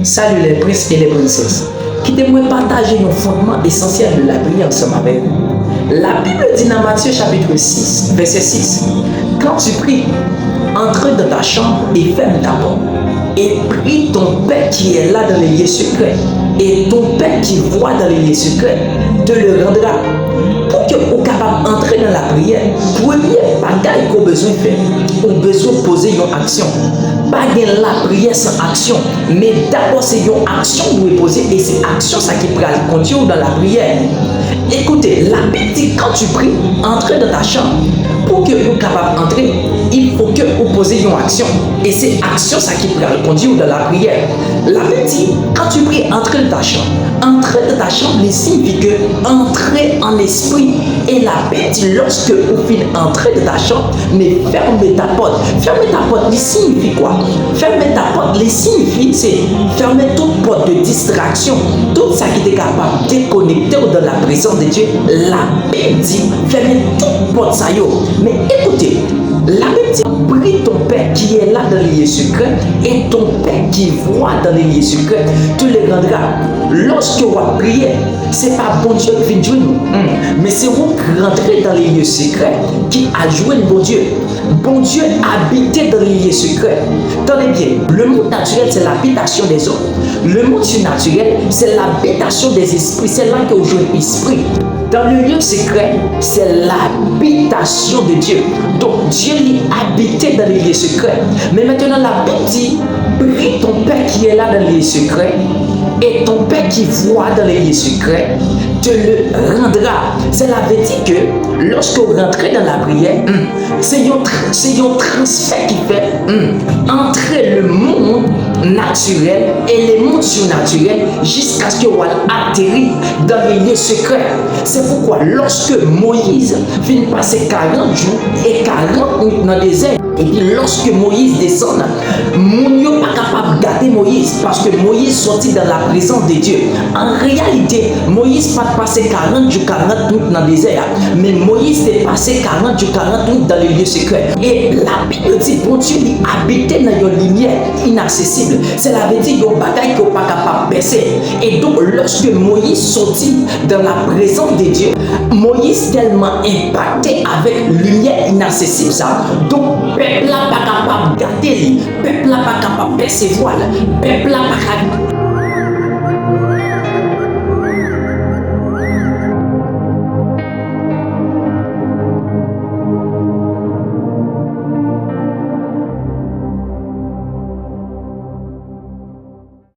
Salut les princes et les princesses. Quittez-moi partager nos fondements essentiels de la prière ensemble avec vous. La Bible dit dans Matthieu chapitre 6, verset 6, quand tu pries, entre dans ta chambre et ferme ta porte. Et prie ton Père qui est là dans les lieux secrets. Et ton Père qui voit dans les lieux secrets te le rendra. Pour que vous capable d'entrer dans la prière, premier bagage qu'on a besoin de faire, on a besoin de poser une action. Pas de la prière sans action, mais d'abord c'est une action que vous poser et c'est action ça qui prend continue dans la prière. Écoutez, la Bible dit quand tu pries, entre dans ta chambre. Pour que vous capable d'entrer, il faut que vous posiez une action. Et c'est action ça qui prend conduire dans la prière. La Bible dit quand tu pries, entre dans ta chambre. Entrer dans ta chambre signifie que entrer en esprit. Et la Bible dit lorsque vous finissez entrer dans ta chambre, mais fermez ta porte. Fermer ta porte, signifie quoi? Fermer ta porte, signifie c'est fermer toute porte de distraction. Tout ça qui est capable de déconnecter dans la présence de Dieu. La Bible dit fermez toute porte ça yo. Mais écoutez, la Bible dit prie ton Père qui est là dans les lieux secrets et ton Père qui voit dans les lieux secrets te le rendra. Lorsque vous priez, ce n'est pas bon Dieu qui vient jouer nous, mais c'est vous qui rentrez dans les lieux secrets qui a joué le bon Dieu. Bon Dieu habitait dans les lieux secrets. Tenez bien, le monde naturel c'est l'habitation des hommes. Le monde surnaturel c'est l'habitation des esprits. C'est là que vous jouez l'esprit. Dans le lieu secret, c'est l'habitation de Dieu. Donc Dieu habitait dans les lieux secrets. Mais maintenant la Bible dit, prie ton Père qui est là dans les lieux secrets et ton Père qui voit dans les lieux secrets te le rendra. Cela veut dire que lorsque vous rentrez dans la prière, c'est un transfert qui fait entrer le monde naturel et les mondes surnaturels jusqu'à ce que vous atterrissez dans les lieux secrets. C'est pourquoi lorsque Moïse vient passer 40 jours et 40 nuits dans le désert, et puis lorsque Moïse descend, mon n'est pas capable de garder Moïse parce que Moïse sortit dans la présence de Dieu. En réalité, Moïse n'a pas passé 40 jours, 40 nuits dans le désert, mais Moïse est passé 40 jours, 40 nuits dans les lieux secrets. Et la Bible dit, bon Dieu habitait dans une lumière inaccessible. Cela veut dire qu'il y a une bataille qu'on n'est pas capable de percer. Et donc, lorsque Moïse sortit dans la présence de Dieu, Moïse tellement impacté avec lumière inaccessible ça. Donc, peuple là pas capable de garder, peuple là pas capable de percevoir, peuple là pas capable